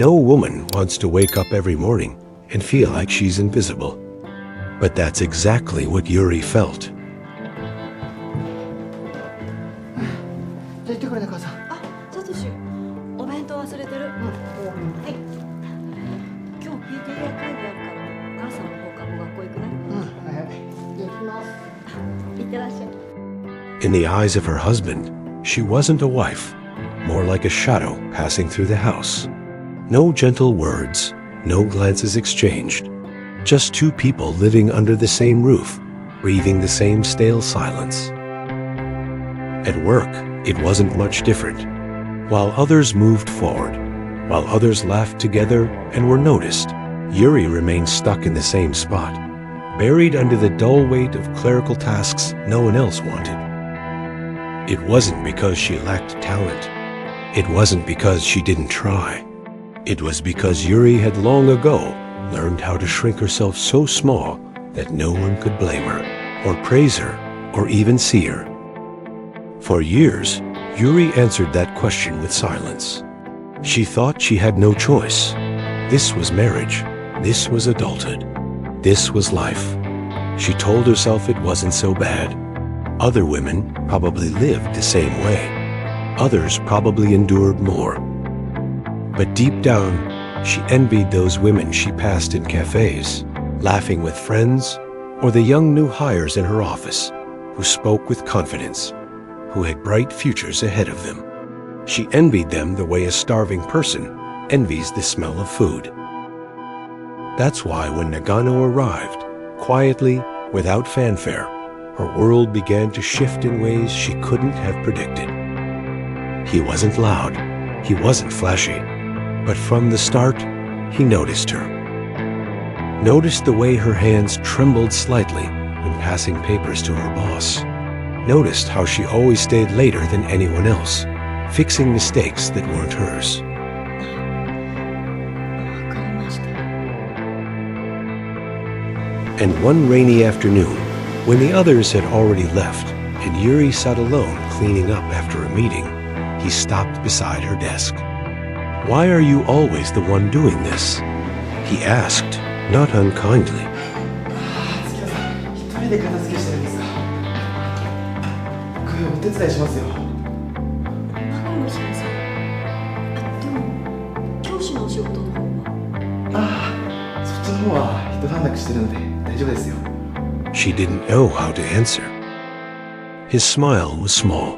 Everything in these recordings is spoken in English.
No woman wants to wake up every morning and feel like she's invisible. But that's exactly what Yuri felt. じゃあ行ってくるね母さん。あ、サトシ、お弁当忘れてる。はい。今日 PTA 会議あるから、お母さんの放課後学校行くね。はいはい。じゃあ行きます。行ってらっしゃい。In the eyes of her husband, she wasn't a wife, more like a shadow passing through the house. No gentle words, no glances exchanged. Just two people living under the same roof, breathing the same stale silence. At work, it wasn't much different. While others moved forward, while others laughed together and were noticed, Yuri remained stuck in the same spot, buried under the dull weight of clerical tasks no one else wanted. It wasn't because she lacked talent. It wasn't because she didn't try. It was because Yuri had long ago learned how to shrink herself so small that no one could blame her, or praise her, or even see her. For years, Yuri answered that question with silence. She thought she had no choice. This was marriage. This was adulthood. This was life. She told herself it wasn't so bad. Other women probably lived the same way. Others probably endured more. But deep down, she envied those women she passed in cafes, laughing with friends, or the young new hires in her office, who spoke with confidence, who had bright futures ahead of them. She envied them the way a starving person envies the smell of food. That's why when Nagano arrived, quietly, without fanfare, her world began to shift in ways she couldn't have predicted. He wasn't loud, he wasn't flashy, but from the start, he noticed her. Noticed the way her hands trembled slightly when passing papers to her boss. Noticed how she always stayed later than anyone else, fixing mistakes that weren't hers. And one rainy afternoon, when the others had already left and Yuri sat alone cleaning up after a meeting, he stopped beside her desk. "Why are you always the one doing this?" he asked, not unkindly. 月野さん、一人で片付けしてるんですか。これお手伝いしますよ。長野先生。でも教師のお仕事の方は。そっちの方は一段落してるので大丈夫ですよ。She didn't know how to answer. His smile was small,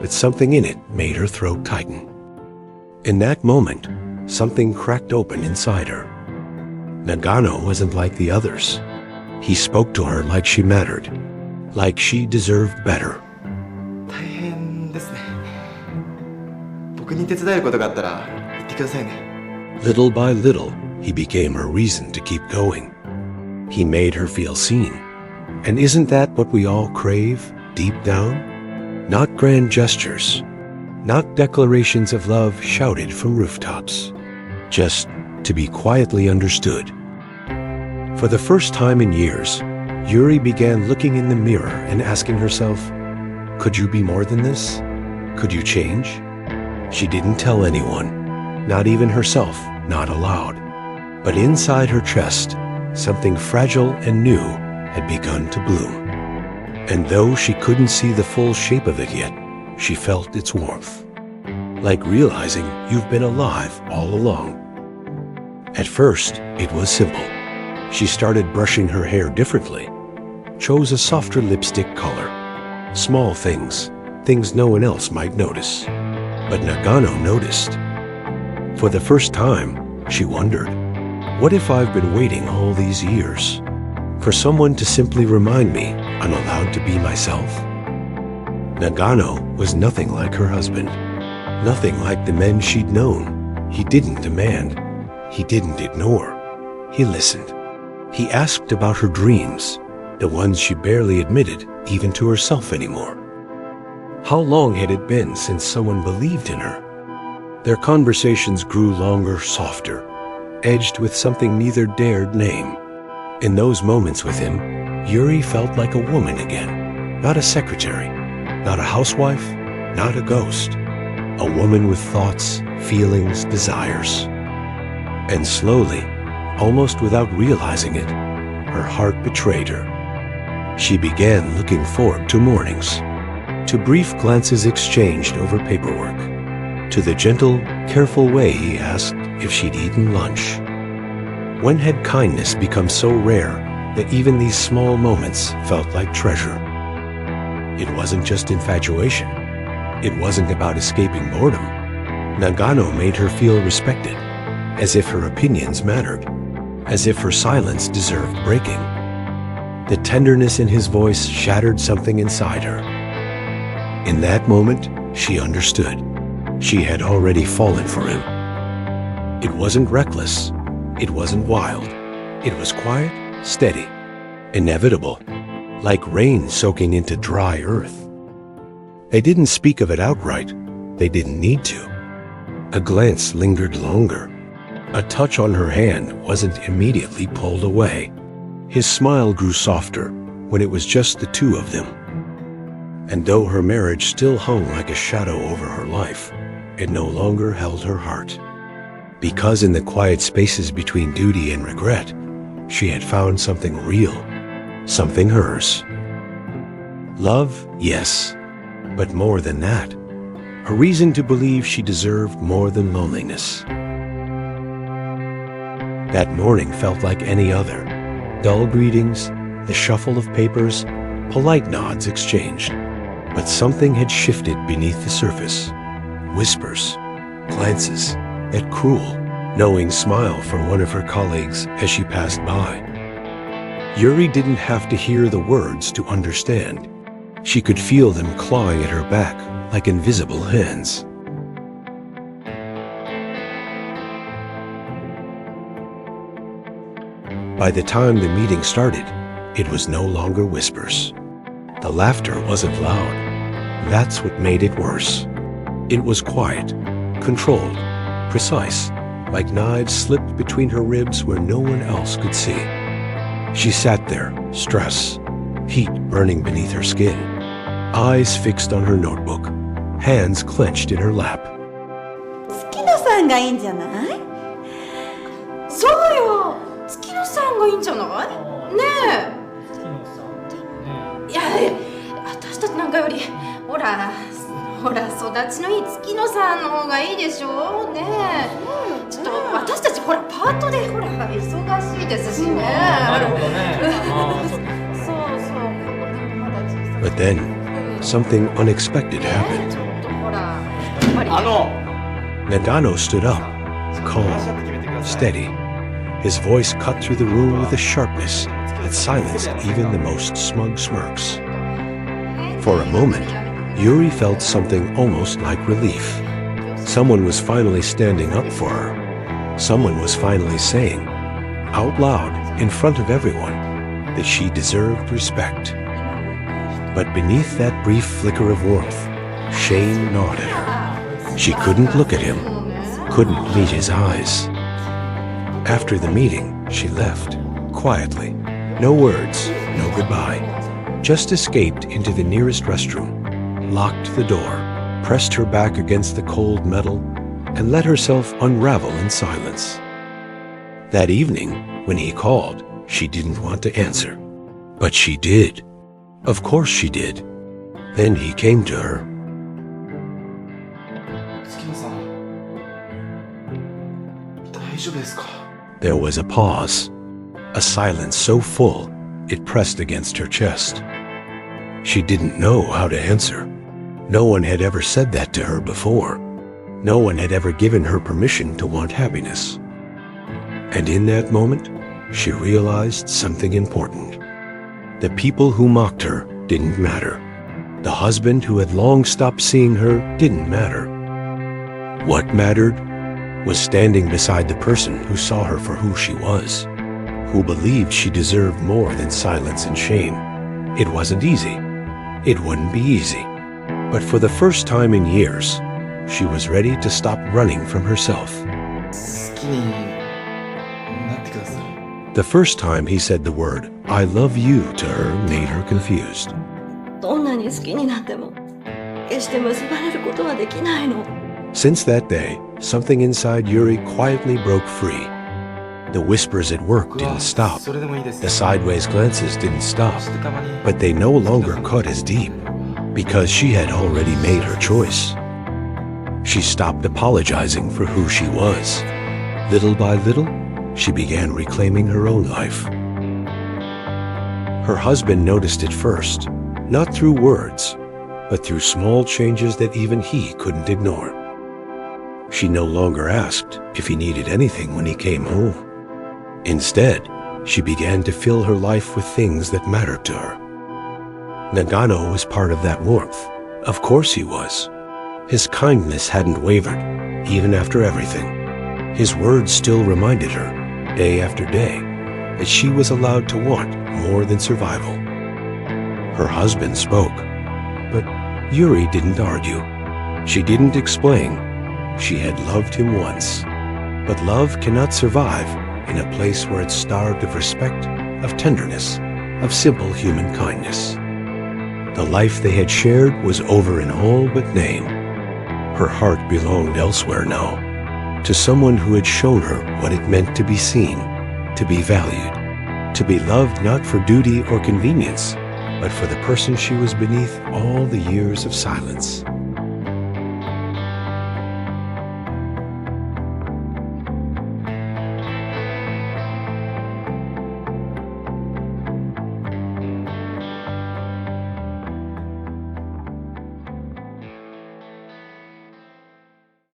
but something in it made her throat tighten. In that moment, something cracked open inside her. Nagano wasn't like the others. He spoke to her like she mattered, like she deserved better. 大変ですね。僕に手伝えることがあったら言ってくださいね。Little by little, he became her reason to keep going. He made her feel seen. And isn't that what we all crave, deep down? Not grand gestures, not declarations of love shouted from rooftops, just to be quietly understood. For the first time in years, Yuri began looking in the mirror and asking herself, could you be more than this? Could you change? She didn't tell anyone, not even herself, not aloud. But inside her chest, something fragile and new had begun to bloom. And though she couldn't see the full shape of it yet, she felt its warmth. Like realizing you've been alive all along. At first, it was simple. She started brushing her hair differently, chose a softer lipstick color. Small things, things no one else might notice. But Nagano noticed. For the first time, she wondered, what if I've been waiting all these years for someone to simply remind me I'm allowed to be myself? Nagano was nothing like her husband, nothing like the men she'd known. He didn't demand, he didn't ignore, he listened. He asked about her dreams, the ones she barely admitted even to herself anymore. How long had it been since someone believed in her? Their conversations grew longer, softer, edged with something neither dared name. In those moments with him, Yuri felt like a woman again, not a secretary, not a housewife, not a ghost. A woman with thoughts, feelings, desires. And slowly, almost without realizing it, her heart betrayed her. She began looking forward to mornings, to brief glances exchanged over paperwork, to the gentle, careful way he asked if she'd eaten lunch. When had kindness become so rare that even these small moments felt like treasure? It wasn't just infatuation. It wasn't about escaping boredom. Nagano made her feel respected, as if her opinions mattered, as if her silence deserved breaking. The tenderness in his voice shattered something inside her. In that moment, she understood. She had already fallen for him. It wasn't reckless. It wasn't wild. It was quiet, steady, inevitable, like rain soaking into dry earth. They didn't speak of it outright. They didn't need to. A glance lingered longer. A touch on her hand wasn't immediately pulled away. His smile grew softer when it was just the two of them. And though her marriage still hung like a shadow over her life, it no longer held her heart. Because in the quiet spaces between duty and regret, she had found something real, something hers. Love, yes, but more than that, a reason to believe she deserved more than loneliness. That morning felt like any other. Dull greetings, the shuffle of papers, polite nods exchanged. But something had shifted beneath the surface. Whispers, glances, that cruel, knowing smile from one of her colleagues as she passed by. Yuri didn't have to hear the words to understand. She could feel them clawing at her back like invisible hands. By the time the meeting started, it was no longer whispers. The laughter wasn't loud. That's what made it worse. It was quiet, controlled, precise, like knives slipped between her ribs where no one else could see. She sat there, stress, heat burning beneath her skin, eyes fixed on her notebook, hands clenched in her lap. 月野さんがいいんじゃない？そうよ。月野さんがいいんじゃない？ねえ。いや、私たちなんかよりほら育ちのいい月野さんの方がいいでしょねえ。ちょっと私たちほらパートでほら忙しいですしね。なるほどね。そう。まだ小さい。But then, something unexpected happened. ちょっとほらやっぱり。Nagano stood up, calm, steady. His voice cut through the room with a sharpness that silenced even the most smug smirks. For a moment, Yuri felt something almost like relief. Someone was finally standing up for her. Someone was finally saying, out loud, in front of everyone, that she deserved respect. But beneath that brief flicker of warmth, shame gnawed at her. She couldn't look at him, couldn't meet his eyes. After the meeting, she left, quietly. No words, no goodbye. Just escaped into the nearest restroom, locked the door, pressed her back against the cold metal, and let herself unravel in silence. That evening, when he called, she didn't want to answer. But she did. Of course she did. Then he came to her. 月野さん、大丈夫ですか？ There was a pause, a silence so full it pressed against her chest. She didn't know how to answer. No one had ever said that to her before. No one had ever given her permission to want happiness. And in that moment, she realized something important. The people who mocked her didn't matter. The husband who had long stopped seeing her didn't matter. What mattered was standing beside the person who saw her for who she was, who believed she deserved more than silence and shame. It wasn't easy. It wouldn't be easy. But for the first time in years, she was ready to stop running from herself. 好きになってください。 The first time he said the word, I love you to her made her confused. どんなに好きになっても決して結ばれることはできないの。 Since that day, something inside Yuri quietly broke free. The whispers at work 僕は didn't stop. それでもいいです The sideways glances didn't stop. してたまに But they no longer cut as deep because she had already made her choice. She stopped apologizing for who she was. Little by little, she began reclaiming her own life. Her husband noticed it first, not through words, but through small changes that even he couldn't ignore. She no longer asked if he needed anything when he came home. Instead, she began to fill her life with things that mattered to her. Nagano was part of that warmth. Of course he was. His kindness hadn't wavered, even after everything. His words still reminded her, day after day, that she was allowed to want more than survival. Her husband spoke, but Yuri didn't argue. She didn't explain. She had loved him once. But love cannot survive in a place where it's starved of respect, of tenderness, of simple human kindness. The life they had shared was over in all but name. Her heart belonged elsewhere now, to someone who had shown her what it meant to be seen, to be valued, to be loved not for duty or convenience, but for the person she was beneath all the years of silence.